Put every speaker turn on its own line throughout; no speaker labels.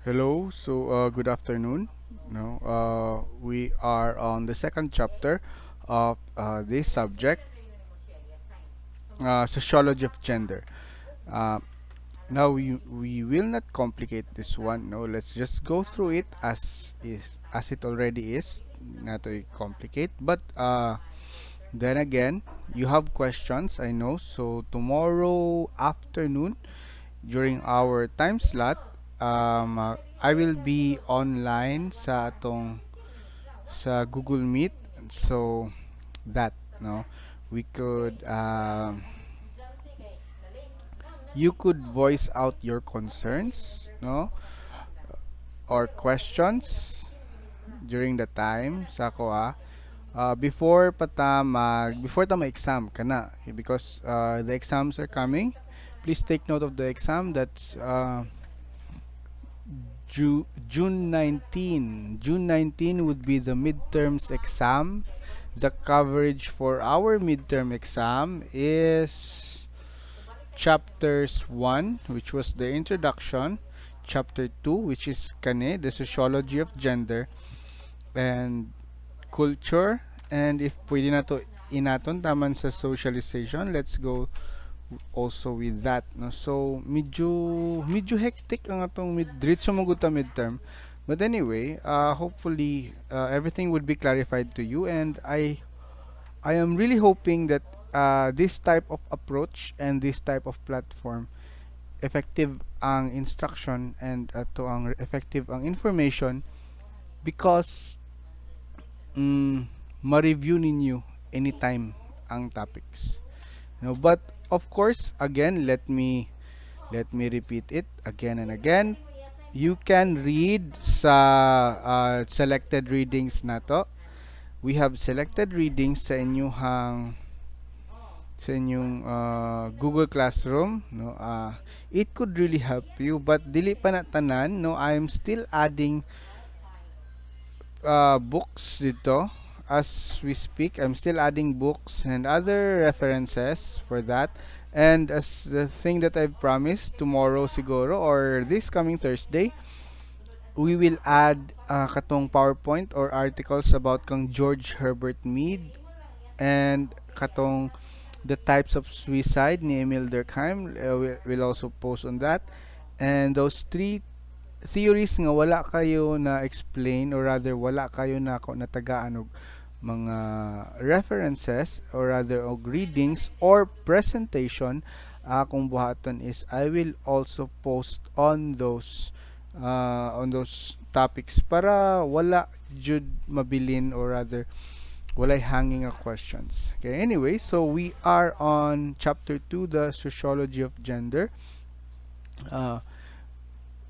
Hello, good afternoon. We are on the second chapter of this subject, sociology of gender. Uh, Now we will not complicate this one. No, let's just go through it as it already is. Not to complicate, but then again, you have questions. I know. So tomorrow afternoon during our time slot, I will be online sa Google Meet. So that no, we could you could voice out your concerns, no, or questions during the time sa kuha before ta exam kana because the exams are coming. Please take note of the exam. That's June 19. June 19 would be the midterms exam. The coverage for our midterm exam is chapters 1, which was the introduction, chapter 2, which is kane, the sociology of gender, and culture. And if pwede na to inaton taman sa socialization, let's go also with that, no. So medyo hectic ang atong diretso mo gud ta midterm, but anyway, hopefully everything would be clarified to you, and I am really hoping that this type of approach and this type of platform effective ang instruction and to ang effective ang information because ma-review ninyo anytime ang topics. No, but of course, again, let me repeat it again and again. You can read sa selected readings na to. We have selected readings sa inyong Google Classroom, no. It could really help you, but dili pa na tanan, no. I am still adding books dito as we speak. I'm still adding books and other references for that. And as the thing that I've promised, tomorrow siguro or this coming Thursday, we will add katong PowerPoint or articles about kang George Herbert Mead and katong the types of suicide ni Emil Durkheim. We'll also post on that. And those three theories nga wala kayo na explain or rather wala kayo na natagaan og mga references or rather og readings or presentation, kung buhaton is I will also post on those topics para wala jud mabilin or rather walay hanging questions. Okay, anyway, so we are on chapter 2, the sociology of gender.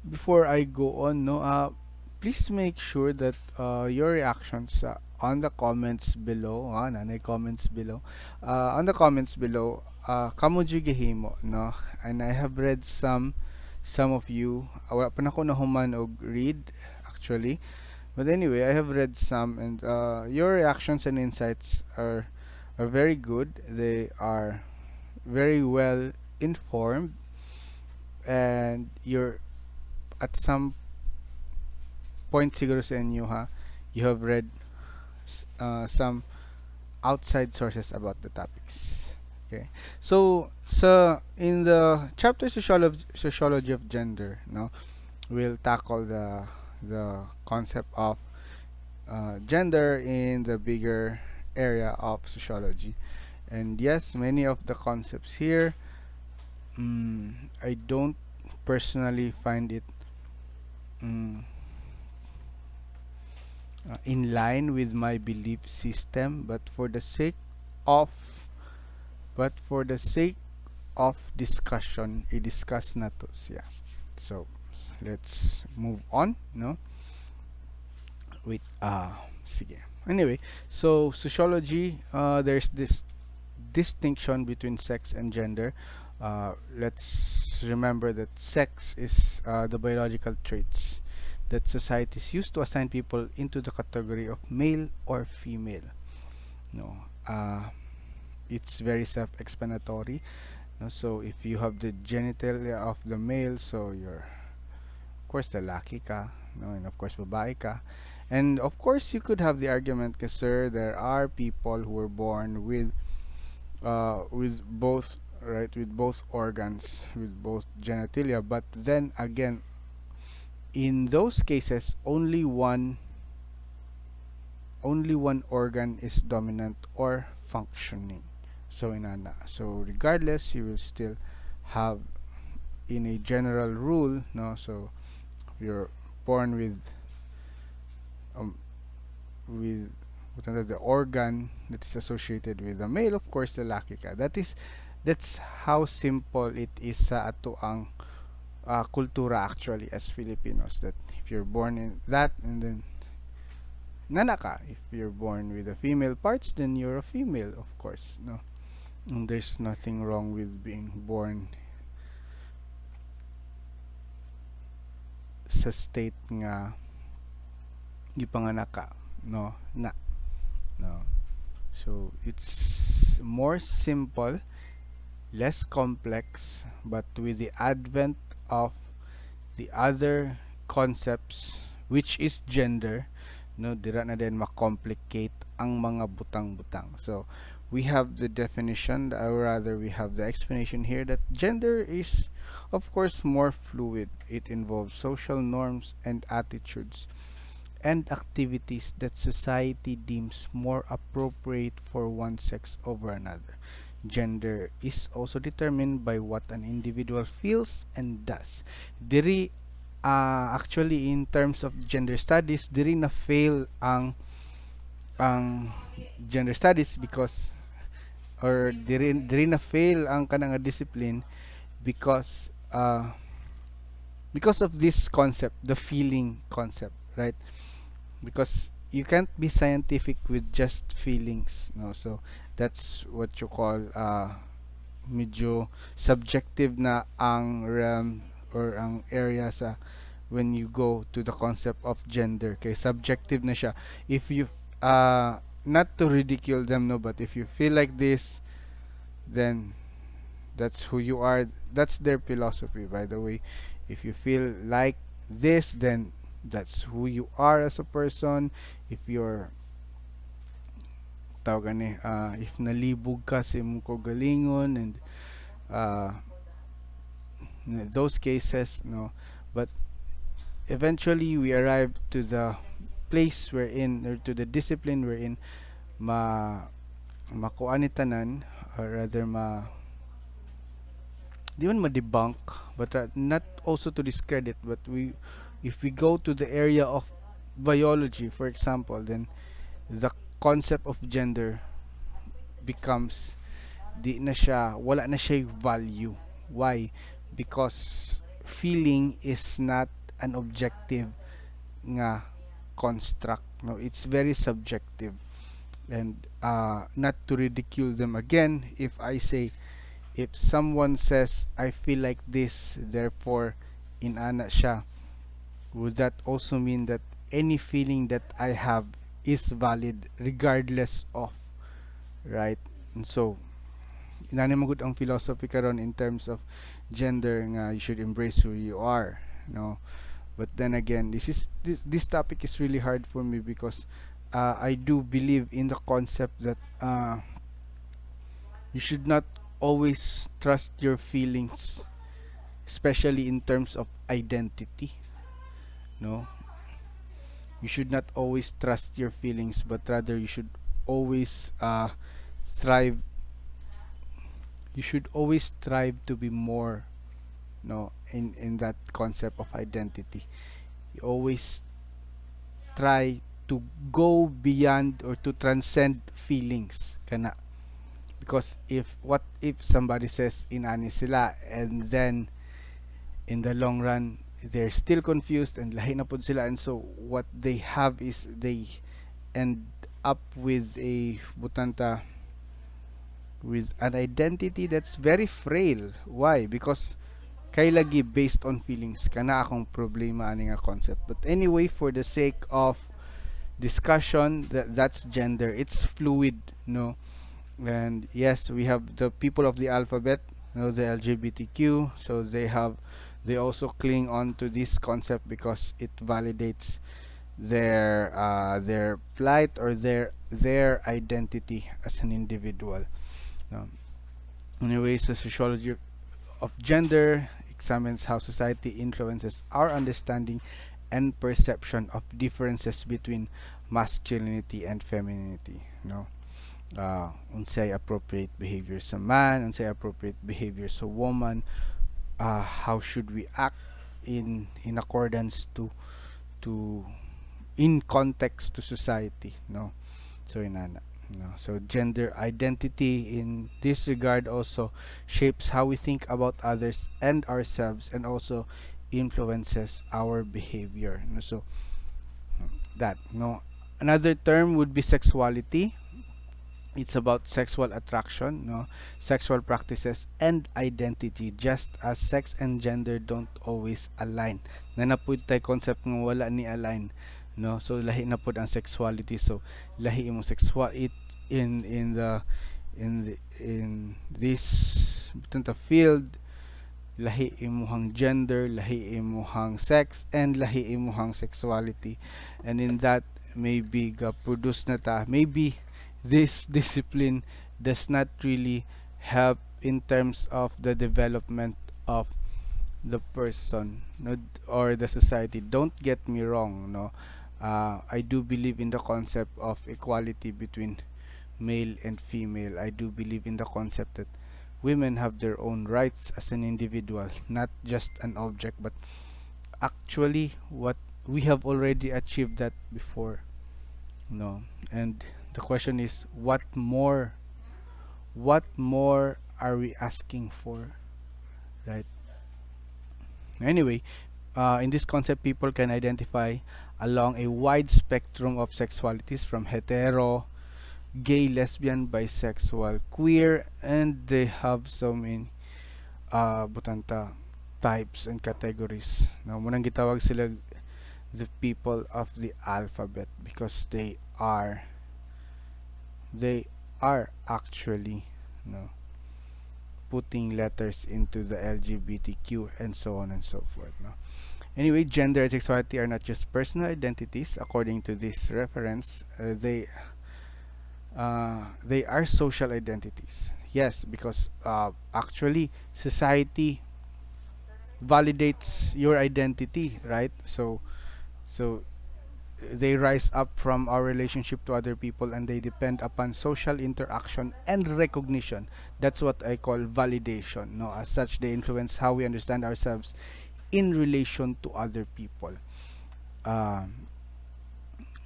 Before I go on, no, please make sure that your reactions on the comments below, nanay comments below, on the comments below, kamo jud gihimo, no, and I have read some of you. Wala pa na ko nahuman og read actually, but anyway, I have read some, and your reactions and insights are very good. They are very well informed, and you're at some point siguro sa inyo you have read some outside sources about the topics. Okay, so in the chapter sociology of gender, no, we'll tackle the concept of gender in the bigger area of sociology. And yes, many of the concepts here, I don't personally find it in line with my belief system, but of for the sake of discussion, i-discuss na to siya. So let's move on, no. Wait, sige. Anyway, so sociology, there's this distinction between sex and gender. Let's remember that sex is the biological traits that societies use to assign people into the category of male or female. No, it's very self-explanatory. No? So if you have the genitalia of the male, so you're course lalaki ka, no, and of course babae ka. And of course you could have the argument, kasi sir, there are people who were born with both, right, with both organs, with both genitalia, but then again, in those cases, only one organ is dominant or functioning. So inana. So regardless, you will still have, in a general rule, no. So if you're born um with what are the organ that is associated with a male, of course lalaki ka. That's how simple it is sa ato ang kultura actually as Filipinos, that if you're born in that, and then nana ka. If you're born with the female parts, then you're a female, of course, no. And there's nothing wrong with being born sa state nga gipanganak ka, no, no. So it's more simple, less complex, but with the advent of the other concepts, which is gender, no, dira na din makomplicate ang mga butang-butang. So we have the definition, or rather we have the explanation here, that gender is of course more fluid. It involves social norms and attitudes and activities that society deems more appropriate for one sex over another. Gender is also determined by what an individual feels and does. Diri actually, in terms of gender studies, diri na fail ang gender studies, because, or diri na fail ang kanang discipline, because of this concept, the feeling concept, right? Because you can't be scientific with just feelings, no. So that's what you call medyo subjective na ang realm, or ang area sa when you go to the concept of gender. Kay subjective na siya. If you not to ridicule them, no, but if you feel like this, then that's who you are. That's their philosophy, by the way. If you feel like this, then that's who you are as a person. If you're tawag ni if nalibog ka sa imong kaugalingon, and those cases, no. But eventually we arrive to the place we're in, or to the discipline we're in, makuan ni tanan, or rather di man ma-debunk, but not also to discredit, but if we go to the area of biology, for example, then the concept of gender becomes, wala na siya value. Why? Because feeling is not an objective nga construct, no. It's very subjective. And not to ridicule them again, if I say, if someone says I feel like this, therefore inana siya, would that also mean that any feeling that I have is valid regardless of, right? And so inani magud ang philosophy karon in terms of gender, nga you should embrace who you are, no. But then again, this topic is really hard for me, because I do believe in the concept that you should not always trust your feelings, especially in terms of identity, no. You should not always trust your feelings, but rather you should always strive to be more, no, in that concept of identity. You always try to go beyond, or to transcend feelings kana. Because what if somebody says inani sila, and then in the long run they're still confused and lahi na pud sila, and so what they have is they end up with a butanta, with an identity that's very frail. Why? Because kay lagi based on feelings, kana akong problema ani nga concept. But anyway, for the sake of discussion, that's gender. It's fluid, no. And yes, we have the people of the alphabet, the LGBTQ, so they have They also cling on to this concept because it validates their plight or their identity as an individual. No. Anyways, the sociology of gender examines how society influences our understanding and perception of differences between masculinity and femininity. No, unsay appropriate behavior sa man, unsay appropriate behavior sa woman. How should we act in accordance to in context to society? No, so inana. No. So gender identity in this regard also shapes how we think about others and ourselves, and also influences our behavior. No. So that, no. Another term would be sexuality. It's about sexual attraction, no, sexual practices and identity, just as sex and gender don't always align. Nanapud tay concept ng wala ni align, no. So lahi na pud ang sexuality. So lahi imong sexual it in this butang field, lahi imuhang gender, lahi imuhang sex, and lahi imuhang sexuality. And in that, maybe ga produce na ta, maybe this discipline does not really help in terms of the development of the person, no, or the society. Don't get me wrong, no. I do believe in the concept of equality between male and female. I do believe in the concept that women have their own rights as an individual, not just an object, but actually what we have already achieved that before, no. And the question is, what more are we asking for, right? Anyway, in this concept, people can identify along a wide spectrum of sexualities, from hetero, gay, lesbian, bisexual, queer, and they have so many butanta types and categories. Now, munang gitawag sila the people of the alphabet, because they are actually, no, putting letters into the LGBTQ and so on and so forth. No? Anyway, gender and sexuality are not just personal identities. According to this reference, they are social identities. Yes, because actually society validates your identity, right? So they rise up from our relationship to other people, and they depend upon social interaction and recognition. That's what I call validation. No, as such, they influence how we understand ourselves in relation to other people. Um,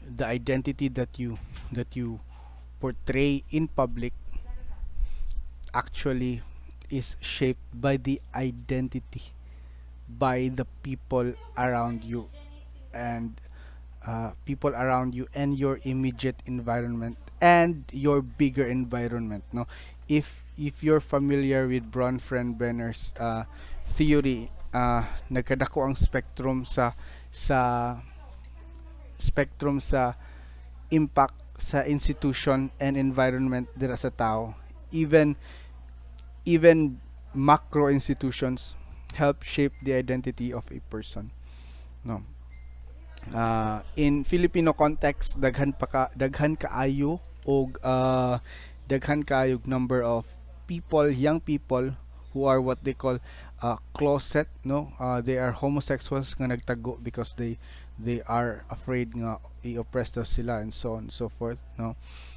the identity that you portray in public actually is shaped by the identity by the people around you, and people around you and your immediate environment and your bigger environment, no. If you're familiar with Bronfenbrenner's theory, nagkadako ang sa spectrum sa impact sa institution and environment dira sa tao. Even macro institutions help shape the identity of a person, no. In Filipino context, daghan kaayo og daghan kaayog number of people, young people, who are what they call closet, no. They are homosexuals nga nagtago because they are afraid nga i-oppress daw sila, and so on and so forth, no.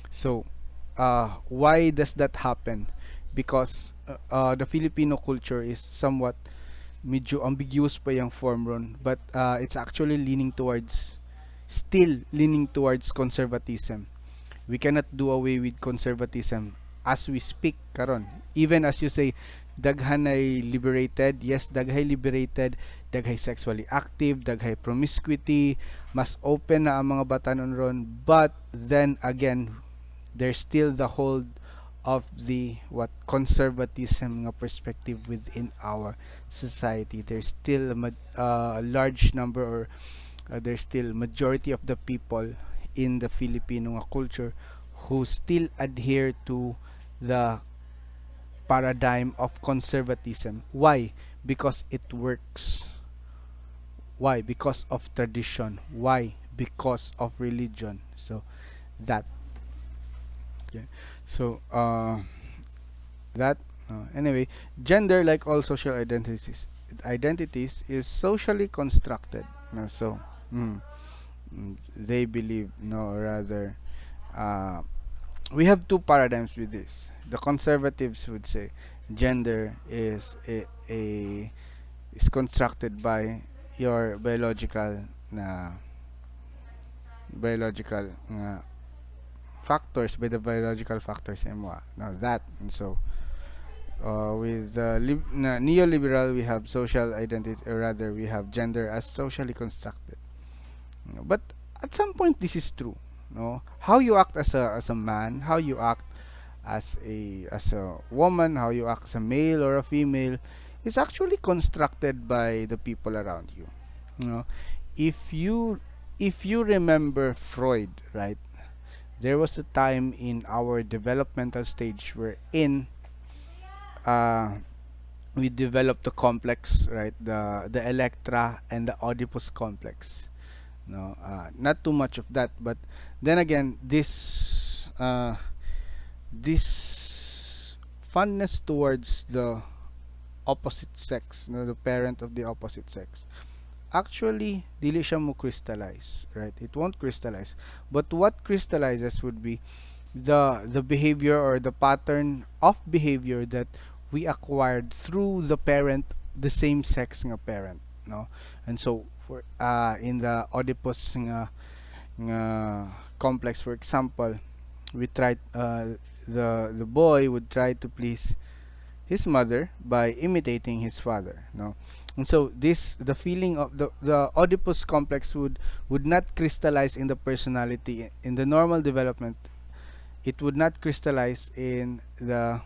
So why does that happen? Because the Filipino culture is somewhat medyo ambiguous pa yung form ron, but it's actually still leaning towards conservatism. We cannot do away with conservatism as we speak karon. Even as you say, daghan ay liberated. Yes, daghay liberated, daghay sexually active, daghay promiscuity, mas open na ang mga batanon ron. But then again, there's still the hold of the what conservatism nga perspective within our society. There's still a large number, or there's still majority of the people in the Filipino nga culture who still adhere to the paradigm of conservatism. Why? because it works. Why? Because of tradition. Why? Because of religion. So that. Okay. So that anyway, gender, like all social identities is socially constructed. So mm, they believe, no, rather, uh, we have two paradigms with this. The conservatives would say gender is constructed by your biological factors, by the biological factors mo. Now that, and so with neoliberal, we have social identity, or rather we have gender as socially constructed. But at some point this is true, no? How you act as a man, how you act as a woman, how you act as a male or a female, is actually constructed by the people around you. You know, if you if you remember Freud, right? There was a time in our developmental stage wherein uh, we developed the complex, right? The Electra and the Oedipus complex. No, not too much of that, but then again, this fondness towards the opposite sex, no, the parent of the opposite sex, actually dili siya mo crystallize, right? It won't crystallize, but what crystallizes would be the behavior or the pattern of behavior that we acquired through the parent, the same sex nga parent, no? And so for in the Oedipus nga complex, for example, we tried the boy would try to please his mother by imitating his father, no? And so this, the feeling of the Oedipus complex would not crystallize in the personality in the normal development. It would not crystallize in the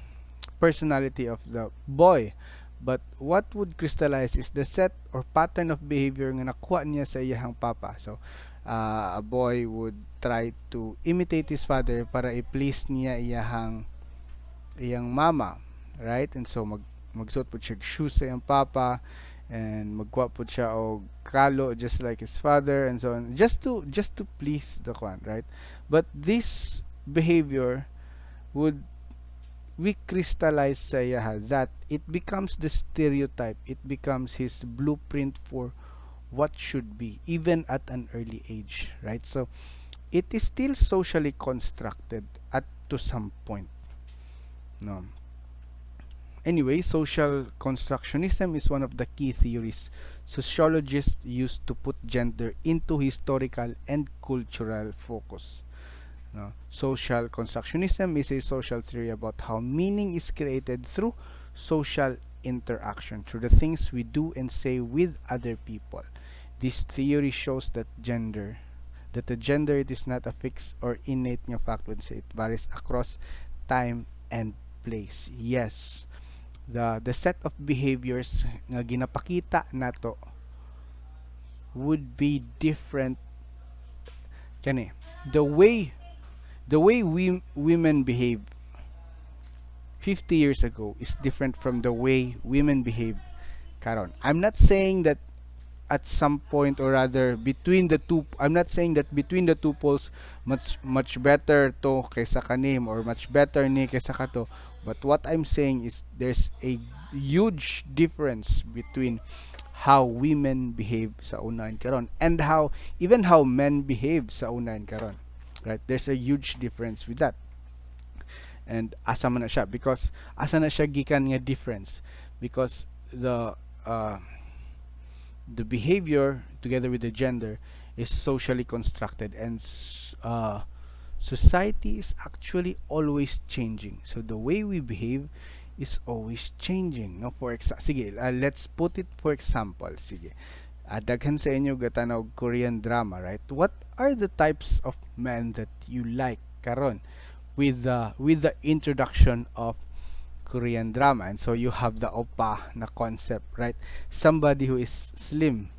personality of the boy, but what would crystallize is the set or pattern of behavior nga nakuha niya sa iyahang papa. So a boy would try to imitate his father para i-please niya iyang mama, right? And so magsuot po siya shoes sa iyang papa, and magkuha po siya og kalo just like his father, and so on, just to please the kwan, right? But this behavior would we crystallize sa iya that it becomes the stereotype, it becomes his blueprint for what should be, even at an early age, right? So it is still socially constructed at to some point, no? Anyway, social constructionism is one of the key theories sociologists use to put gender into historical and cultural focus. No? Social constructionism is a social theory about how meaning is created through social interaction, through the things we do and say with other people. This theory shows that the gender, it is not a fixed or innate nga fact when say it varies across time and place. Yes, the set of behaviors nga ginapakita nato would be different kani the way women behave 50 years ago is different from the way women behave karon. I'm not saying that at some point, or rather between the two, I'm not saying that between the two poles much better to kaysa kanim, or much better ni kaysa kato, but what I'm saying is there's a huge difference between how women behave sa unahan karon and how men behave sa unahan karon, right? There's a huge difference with that. And asa man na siya, because asa na siya gikan nga difference, because the behavior together with the gender is socially constructed, and society is actually always changing, so the way we behave is always changing, no? For sige, let's put it for example. Sige, daghan sa inyo gatanaw Korean drama, right? What are the types of men that you like karon with the introduction of Korean drama? And so you have the oppa na concept, right? Somebody who is slim,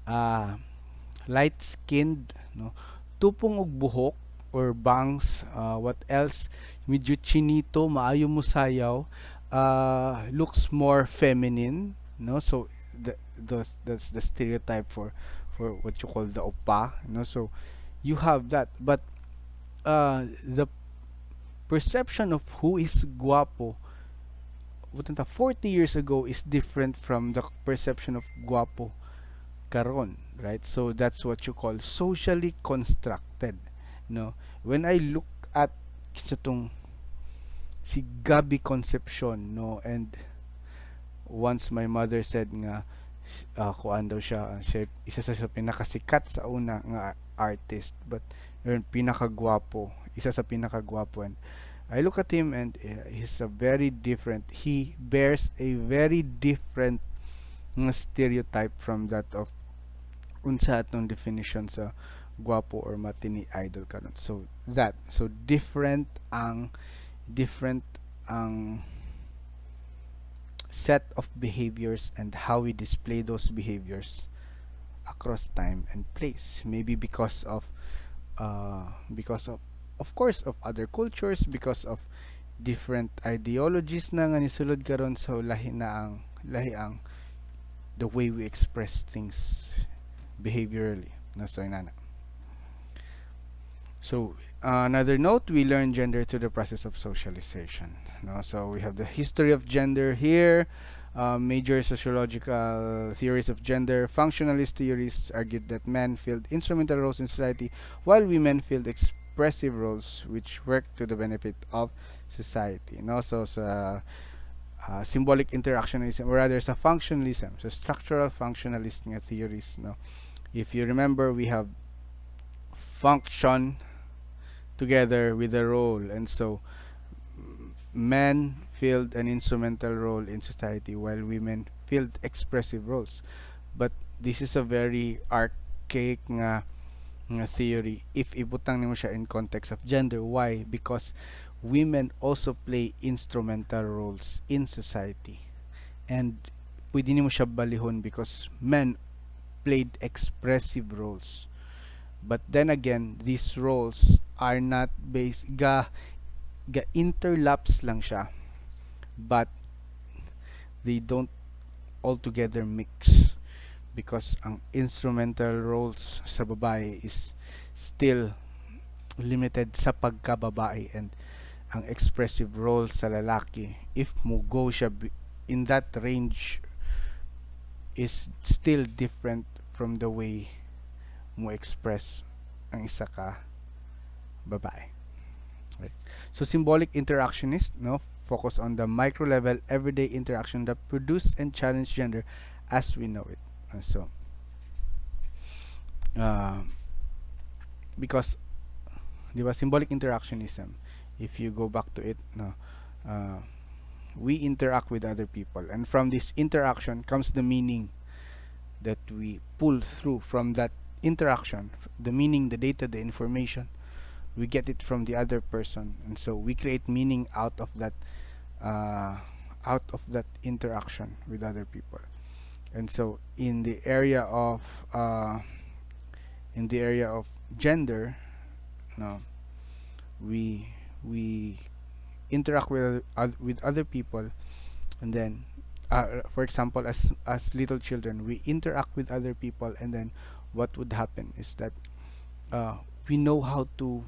light skinned, no? Tupong og buhok or bangs, what else? Medyo chinito, maayo mo sayaw, looks more feminine, no? So that's the stereotype for what you call the oppa, no? So you have that, but the perception of who is guapo 40 years ago is different from the perception of guapo karon, right? So that's what you call socially constructed, no? When I look at sa tong si Gabi Concepcion, no, and once my mother said nga kuan daw siya, siya isa sa pinakasikat sa una nga artist, but yun, pinakagwapo, isa sa pinakagwapo. And I look at him, and he's a very different, he bears a very different nga stereotype from that of unsa atong definition sa guwapo or matini idol karon. So different ang set of behaviors and how we display those behaviors across time and place. Maybe because of course of other cultures, because of different ideologies na nga nisulod karon. So lahi ang the way we express things behaviorally, no? So inana. So another note, we learn gender through the process of socialization, no? So we have the history of gender here. Major sociological theories of gender. Functionalist theories argued that men filled instrumental roles in society while women filled expressive roles which work to the benefit of society, no? So sa symbolic interactionism, or rather sa functionalism, so structural functionalist nga theories, no? If you remember, we have function together with a role, and so men filled an instrumental role in society while women filled expressive roles. But this is a very archaic nga theory if ibutang nimo siya in context of gender. Why? Because women also play instrumental roles in society, and pwede nimo siya balihon because men played expressive roles. But then again, these roles are not based ga interlaps lang siya, but they don't altogether mix, because ang instrumental roles sa babae is still limited sa pagkababae, and ang expressive role sa lalaki, if mo go siya in that range, is still different from the way mo express ang isa ka babae. Right. So symbolic interactionist, no, focus on the micro level everyday interaction that produce and challenge gender as we know it. So because di ba, symbolic interactionism, if you go back to it, no, we interact with other people, and from this interaction comes the meaning that we pull through from that interaction, the meaning, the data, the information, we get it from the other person, and so we create meaning out of that interaction with other people. And so in the area of gender, no, we interact with other people, and then for example, as little children, we interact with other people, and then what would happen is that we know how to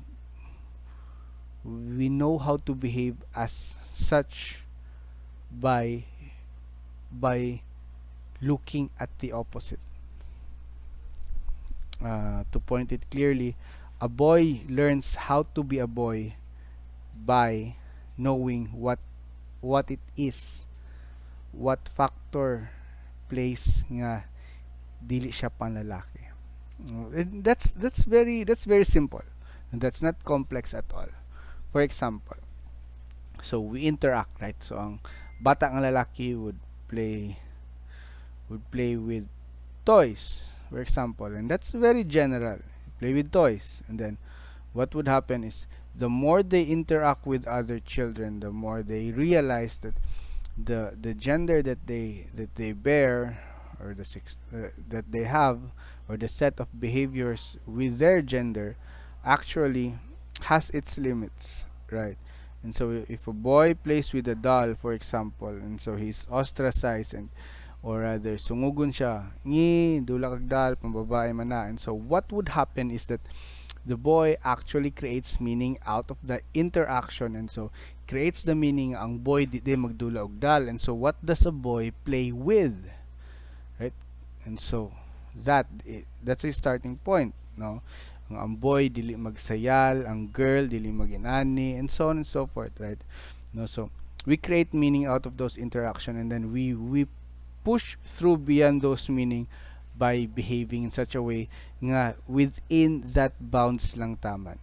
behave as such by looking at the opposite. To point it clearly, a boy learns how to be a boy by knowing what it is, what factor plays nga dili siya panlalaki. And that's very simple, and that's not complex at all. For example, so we interact, right? So ang bata nga lalaki would play with toys, for example, and that's very general. Play with toys, and then what would happen is, the more they interact with other children, the more they realize that the gender that they bear, or that they have, or the set of behaviors with their gender, actually has its limits, right? And so if a boy plays with a doll, for example, and so he's ostracized, and or rather sungugon siya, ngi dula kag dal pambabae man na. And so what would happen is that the boy actually creates meaning out of the interaction, and so creates the meaning ang boy di magdula og dal. And so what does a boy play with, right? And so that's a starting point, no? Ang boy dili magsayal, ang girl dili maginani, and so on and so forth, right? No, so we create meaning out of those interaction, and then we push through beyond those meaning by behaving in such a way nga within that bounds lang taman,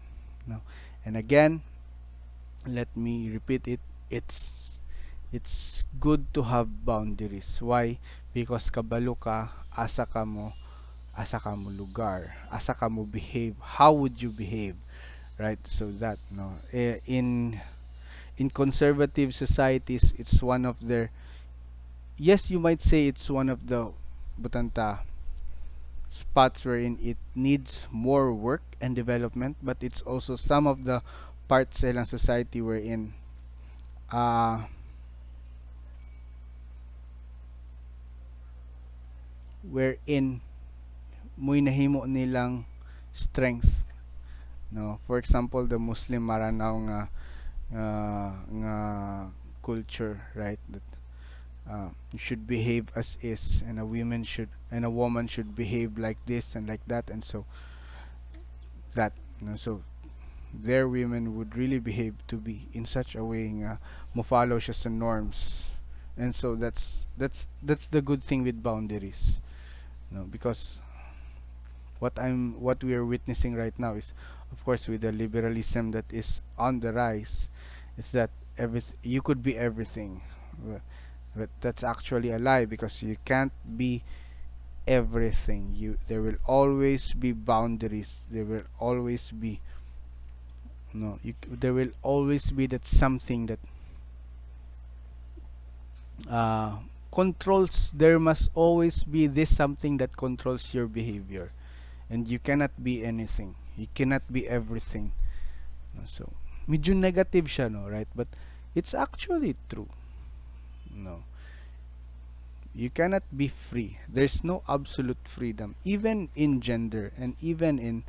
no? And again, let me repeat it, it's good to have boundaries. Why? Because kabalo ka, asa ka mo lugar, asa ka mo behave, how would you behave, right? So that, no, in conservative societies, it's one of their, yes, you might say it's one of the butanta spots wherein it needs more work and development, but it's also some of the parts sa ilang society uh wherein muy nahimo nilang strength, no? For example, the Muslim maranaw nga culture, right? That you should behave as is, and a woman should behave like this and like that, and so that, you know, so their women would really behave to be in such a way nga mo follow siya sa norms. And so that's the good thing with boundaries, no? Because what we are witnessing right now is, of course, with the liberalism that is on the rise, is that you could be everything. But that's actually a lie, because you can't be everything. There will always be boundaries. There will always be, no, there will always be that something that controls. There must always be this something that controls your behavior, and you cannot be anything. You cannot be everything. No? So medyo negative siya, no, right? But it's actually true. No, you cannot be free. There's no absolute freedom, even in gender, and even in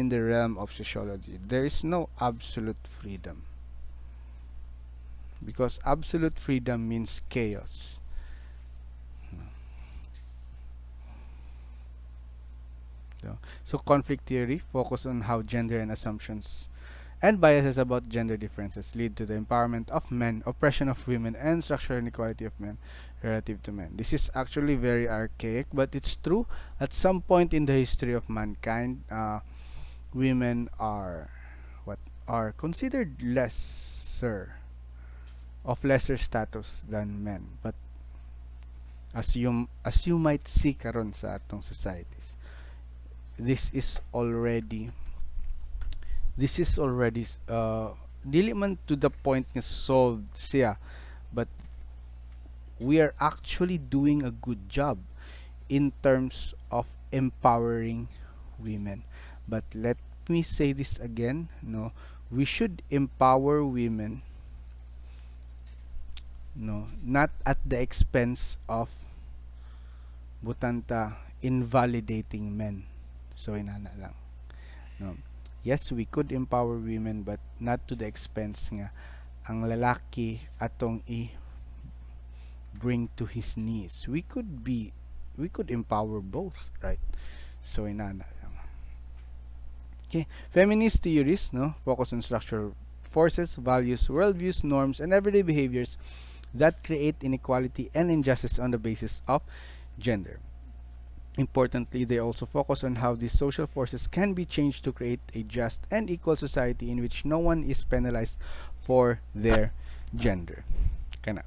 the realm of sociology. There is no absolute freedom, because absolute freedom means chaos. So conflict theory focus on how gender and assumptions and biases about gender differences lead to the empowerment of men, oppression of women, and structural inequality of men relative to men. This is actually very archaic, but it's true. At some point in the history of mankind, women are considered lesser status than men. But as you might see karon sa atong societies, this is already dili man to the point nga solved siya, but we are actually doing a good job in terms of empowering women. But let me say this again, no, we should empower women, no, not at the expense of butanta invalidating men. So inana lang, no. Yes, we could empower women, but not to the expense nga ang lalaki atong bring to his knees. We could empower both, right? So inana lang. Okay, feminist theories, no, focus on structural forces, values, worldviews, norms, and everyday behaviors that create inequality and injustice on the basis of gender. Importantly, they also focus on how these social forces can be changed to create a just and equal society in which no one is penalized for their gender. Kana.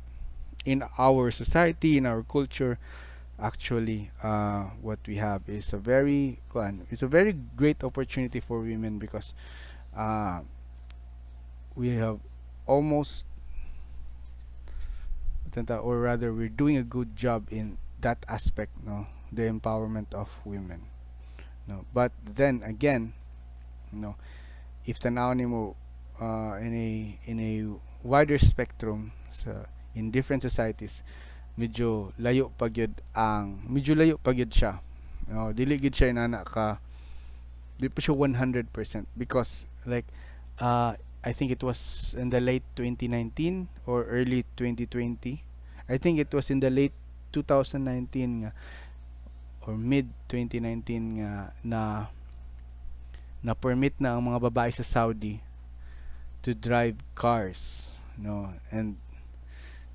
In our society, in our culture, actually, what we have is a very great opportunity for women, because we have almost, or rather, we're doing a good job in that aspect, no, the empowerment of women, no. But then again, no, if tanaw nimo in a wider spectrum in different societies, medyo layo pa gyud siya. Dili gyud siya inana ka, di pa siya 100% because like uh I think it was in the late 2019 or early 2020. I think it was in the late 2019 nga, or mid 2019 nga, na permit na ang mga babae sa Saudi to drive cars, no, and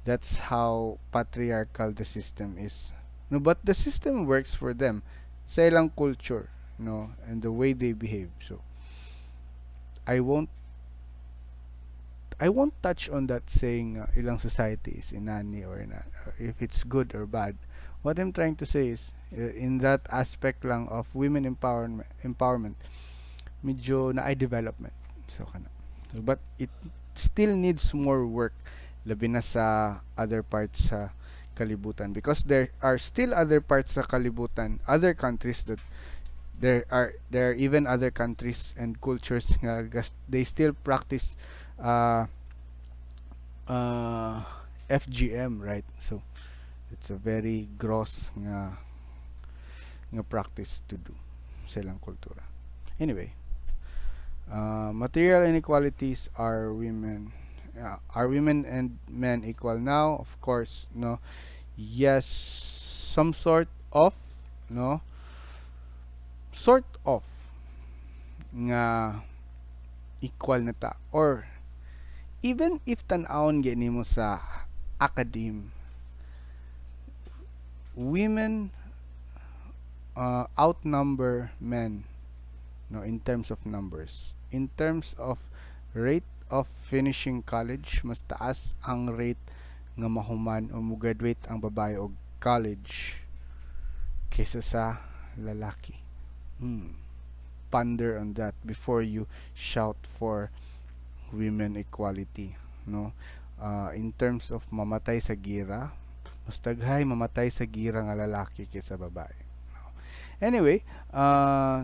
that's how patriarchal the system is, no, but the system works for them sa ilang culture, no, and the way they behave. So I won't I won't touch on that saying ilang society is inani or if it's good or bad. What I'm trying to say is in that aspect lang of women empowerment, medyo na ay development. So kana. So, but it still needs more work, labi na sa other parts sa kalibutan, because there are still other parts sa kalibutan, other countries that there are even other countries and cultures nga they still practice uh, uh, FGM, right? So it's a very gross nga practice to do sa ilang kultura. Anyway, material inequalities. Are women and men equal now? Of course, no. Yes, some sort of, no, sort of nga equal na ta, or even if tan-awon gani mo sa academe, women outnumber men, no, in terms of numbers. In terms of rate of finishing college, mas taas ang rate nga mahuman o mo-graduate ang babae og college kaysa sa lalaki. Ponder on that before you shout for women equality, no. In terms of mamatay sa gira, mas daghay mamatay sa gira nga lalaki kaysa babae. Anyway,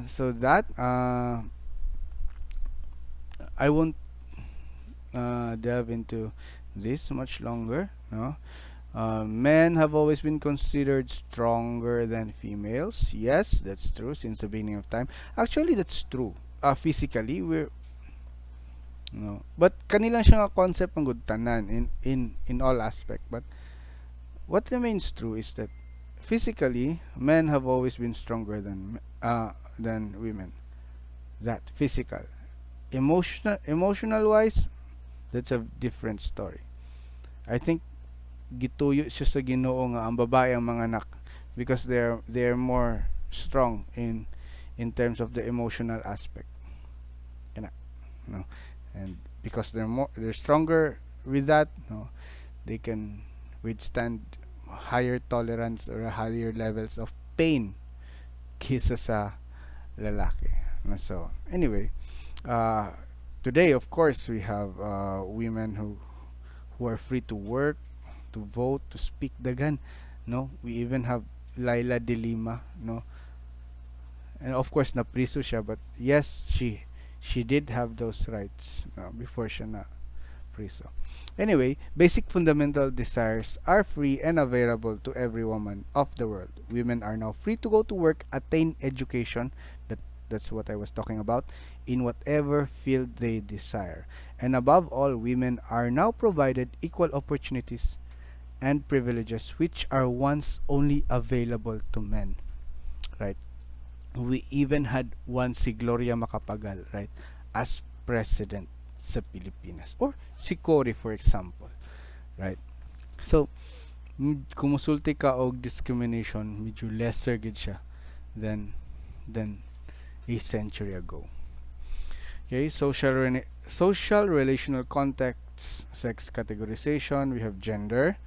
so that I won't delve into this much longer, no. Men have always been considered stronger than females. Yes, that's true since the beginning of time. Actually, that's true. Physically, we're, no, but kanilang siya nga concept ng good tanan in all aspect. But what remains true is that physically, men have always been stronger than women. That physical, emotional wise, that's a different story. I think gituyo siya sa Ginoo nga ang babae ang mga anak because they're more strong in terms of the emotional aspect. Kana, no, and because they're stronger with that, no, they can withstand higher tolerance or higher levels of pain kaysa sa lalaki. So anyway, today of course we have women who are free to work, to vote, to speak dagan, no. We even have Laila de Lima, no, and of course napriso siya, but yes, she did have those rights, no, before siya na priso. Anyway, basic fundamental desires are free and available to every woman of the world. Women are now free to go to work, attain education, that's what I was talking about, in whatever field they desire. And above all, women are now provided equal opportunities and privileges which are once only available to men, right? We even had one si Gloria Macapagal, right, as president sa Pilipinas, or si Cory for example, right? So kumusulti ka og discrimination, medyo lesser gid siya than a century ago. Okay, social relational contexts, sex categorization, we have gender,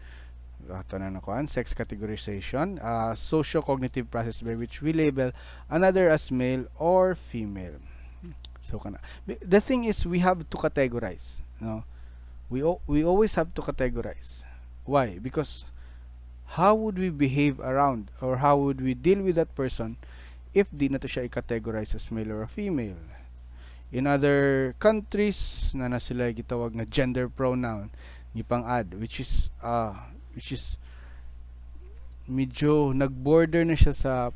sex categorization, socio-cognitive process by which we label another as male or female. So kana. The thing is, we have to categorize, no? We always have to categorize. Why? Because how would we behave around, or how would we deal with that person if di na to siya i-categorize as male or a female? In other countries na sila gitawag na gender pronoun, gipang-add, which is medyo nag-border na siya sa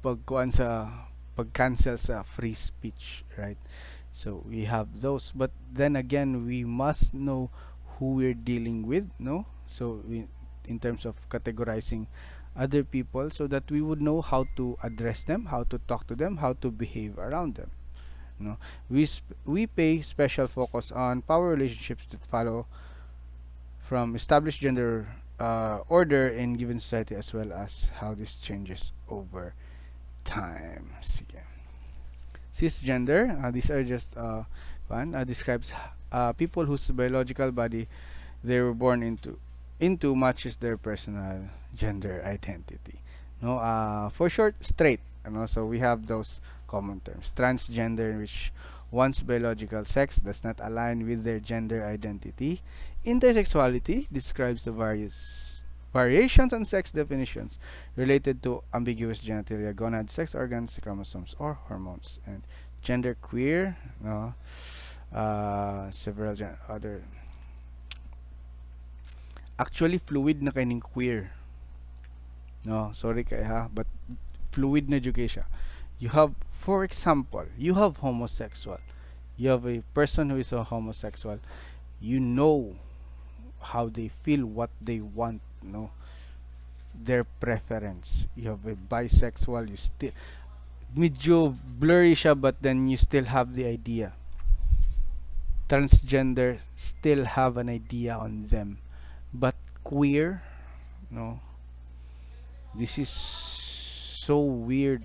pagkuan sa pag-cancel sa free speech, right? So we have those, but then again, we must know who we're dealing with, no? So in terms of categorizing other people, so that we would know how to address them, how to talk to them, how to behave around them, no? We pay special focus on power relationships that follow from established gender order in given society, as well as how this changes over time. Sige. Cisgender, these are just one describes people whose biological body they were born into matches their personal gender identity. No, for short, straight. And also we have those common terms. Transgender, which one's biological sex does not align with their gender identity. Intersexuality describes the various variations on sex definitions related to ambiguous genitalia, gonads, sex organs, chromosomes, or hormones. And gender queer, no, several other. Actually, fluid na kaning queer. No, sorry kay ha, but fluid na jud kay siya. You have, for example, you have homosexual. You have a person who is a homosexual. You know how they feel, what they want, no, their preference. You have a bisexual, you still medyo blurry siya, but then you still have the idea. Transgender still have an idea on them, but queer, no, this is so weird.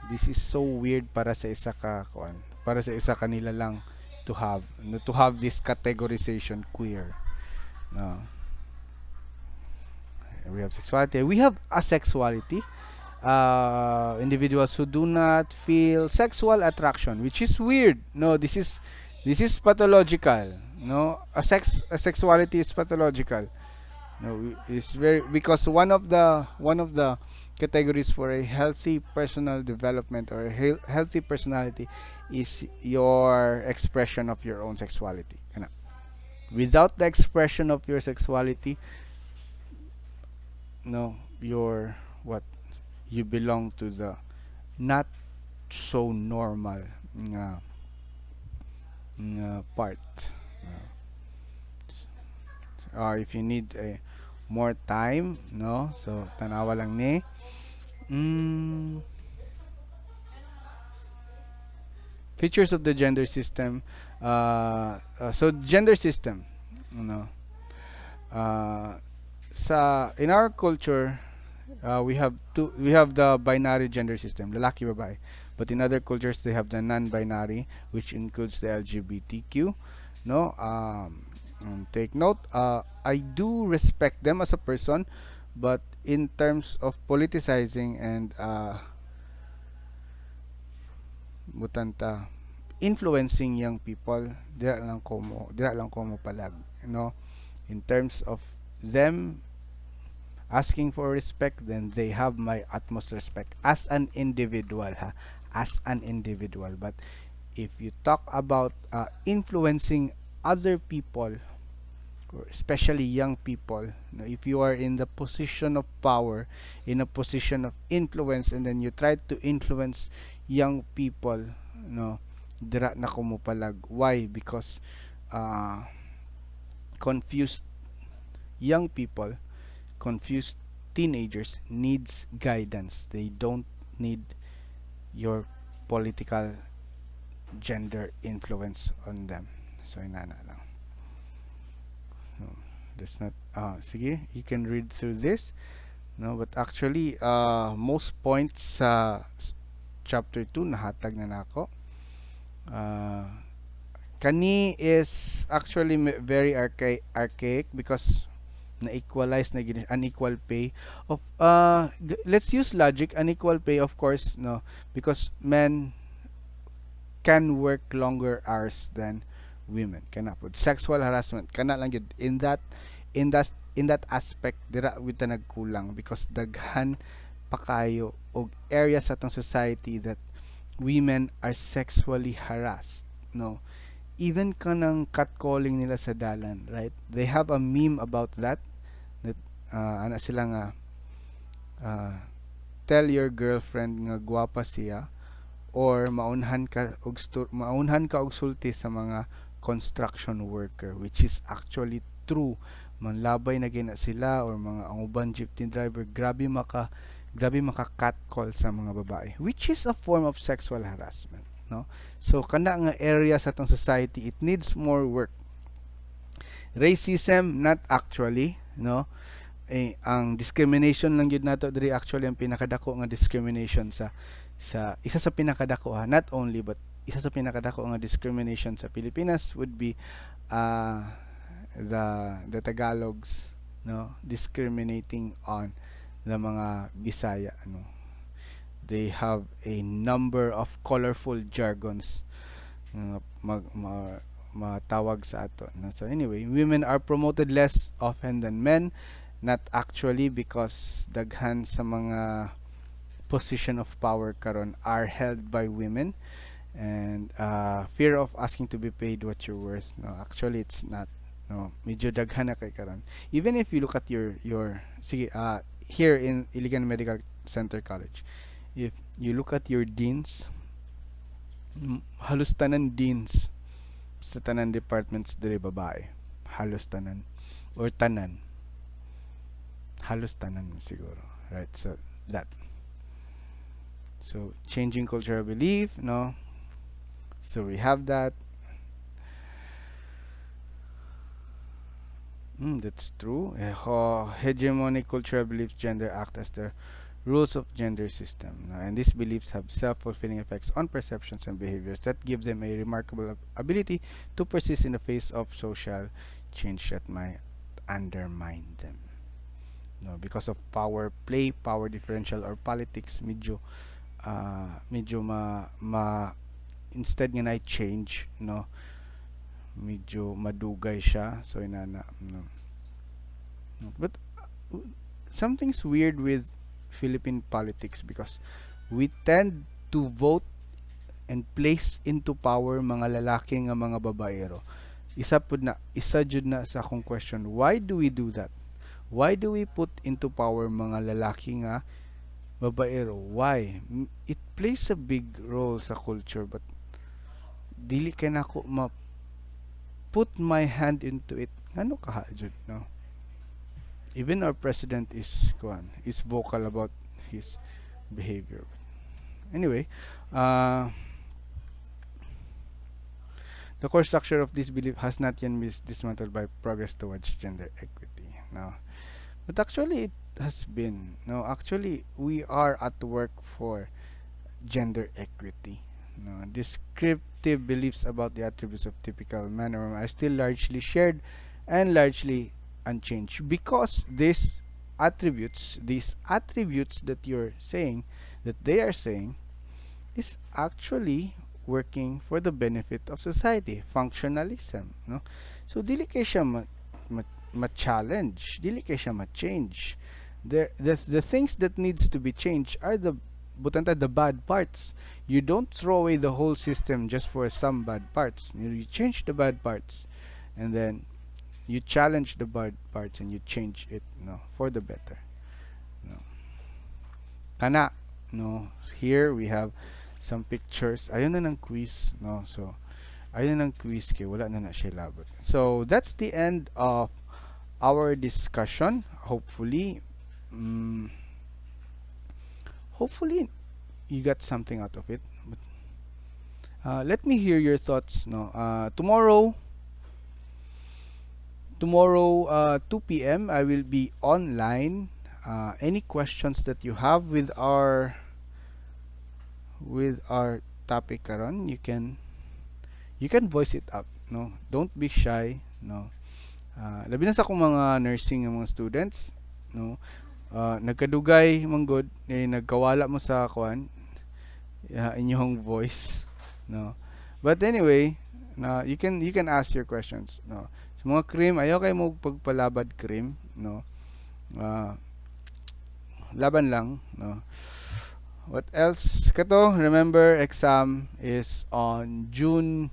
This is so weird para sa isa ka kuan, para sa isa kanila lang to have, no, to have this categorization queer, no. We have sexuality, we have asexuality, individuals who do not feel sexual attraction, which is weird. No, this is pathological. No, asexuality is pathological. No, it's very, because one of the categories for a healthy personal development or a healthy personality is your expression of your own sexuality. Without the expression of your sexuality, no, you're what, you belong to the not so normal part. If you need a more time, no, so tanawa lang ni features of the gender system. So gender system, you know, sa in our culture, we have the binary gender system, lalaki babae, but in other cultures they have the non-binary, which includes the LGBTQ, no. Take note, I do respect them as a person, but in terms of politicizing and mutanta influencing young people, dira lang ko mo palag, you know, in terms of them asking for respect, then they have my utmost respect as an individual, ha, as an individual. But if you talk about influencing other people, or especially young people, you know, if you are in the position of power, in a position of influence, and then you try to influence young people, you know, dira na ko mo palag. Why? Because confused young people, confused teenagers needs guidance. They don't need your political gender influence on them. So inana lang. So that's not sige, you can read through this, no, but actually most points sa chapter 2 nahatag na nako. Kani is actually very archaic because na-equalize na gid unequal pay of let's use logic. Unequal pay, of course, no, because men can work longer hours than women. Kana pod sexual harassment kana lang yun in that aspect, dira wita nagkulang because daghan pa kayo og areas sa atong society that women are sexually harassed, no. even kanang catcalling nila sa dalan, right? They have a meme about that, that ana sila nga, uh, tell your girlfriend nga gwapa siya, or maunhan ka og sulti sa mga construction worker, which is actually true. Manlabay na gina sila, or mga ang uban jeepney driver, grabe maka catcall sa mga babae, which is a form of sexual harassment, no? So kana nga area sa atong society, it needs more work. Racism, not actually, no? Ang discrimination lang yun nato diri, actually ang pinakadako nga discrimination sa isa sa pinakadako, not only, but isa sa pinakadako nga discrimination sa Pilipinas would be uh, the Tagalogs, no, discriminating on the mga Bisaya, ano. They have a number of colorful jargons nga matawag sa ato, no? So anyway, women are promoted less often than men, not actually, because daghan sa mga position of power karon are held by women, and fear of asking to be paid what you're worth, no, actually it's not, no. Medyo daghan na kay karon. Even if you look at your sige, here in Iligan Medical Center College, if you look at your deans, halos tanan deans sa tanan departments diri babae, halos tanan, or tanan, halos tanan siguro, right? So that, so changing cultural belief, no, so we have that. That's true. Hegemonic cultural beliefs gender act as the rules of gender system, no? And these beliefs have self-fulfilling effects on perceptions and behaviors that give them a remarkable ability to persist in the face of social change that might undermine them, no, because of power play, power differential, or politics. Medyo instead nga na change, no, medyo madugay siya, so inana, no. But something's weird with Philippine politics, because we tend to vote and place into power mga lalaki nga mga babaero. Isa jud na sa akong question, why do we do that? Why do we put into power mga lalaki nga babaero? Why? It plays a big role sa culture, but dili kay nako put my hand into it. Ano ka jud, no? Even our president is vocal about his behavior. Anyway, the core structure of this belief has not yet been dismantled by progress towards gender equity. No, but actually it has been. No, actually we are at work for gender equity. No, descriptive beliefs about the attributes of typical man or woman are still largely shared and largely unchanged, because these attributes that you're saying, that they are saying, is actually working for the benefit of society. Functionalism, no? So dili kay siya ma-challenge, dili kay siya ma-change. The things that needs to be changed are the bad parts. You don't throw away the whole system just for some bad parts. You change the bad parts, and then you challenge the bad parts, and you change it, no, for the better, no. Kana, no, here we have some pictures. Ayun na ng quiz, no. So ayun na ng quiz, kay wala na siya labot. So that's the end of our discussion. Hopefully you got something out of it. But let me hear your thoughts, no. Tomorrow 2 p.m. I will be online. Any questions that you have with our topic karon, you can voice it up, no. Don't be shy, no. Labi na sa akong mga nursing ng mga students, no. Nagkadugay manggod, nagkawala mo sa inyong voice, no. But anyway, you can ask your questions, no. Sa mga cream, ayaw kayo mo pagpalabad cream, no. Laban lang, no. What else? Kato, remember, exam is on June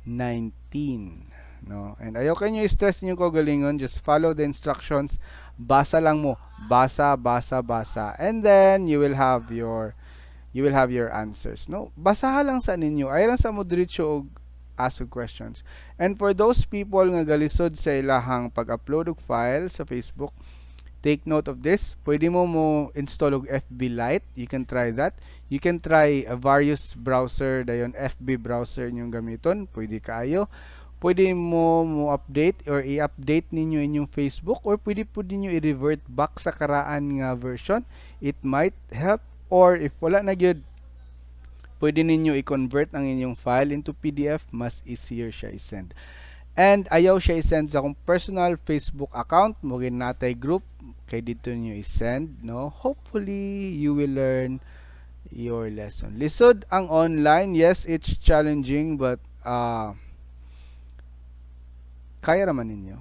19. No? And ayaw kayo i-stress niyo kagalingon, just follow the instructions. Basa lang mo. Basa, basa, basa. And then you will have your answers. No, basaha lang sa ninyo. Ay lang sa mo diretso og ask questions. And for those people nga galisod sa ilahang pag-upload og file sa Facebook, take note of this. Pwede mo install og FB Lite. You can try that. You can try a various browser dayon FB browser ninyong gamiton. Pwede kaayo. Pwede mo update or i-update ninyo inyong Facebook, or pwede po ninyo i-revert back sa karaan nga version. It might help. Or if wala na gyud, pwede ninyo i-convert ang inyong file into PDF. Mas easier siya i-send. And ayaw siya i-send sa akong personal Facebook account. Mugin natay group. Kay dito niyo i-send. No? Hopefully, you will learn your lesson. Lisod ang online. Yes, it's challenging, but kaya raman ninyo.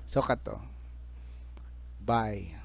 So, kato. Bye.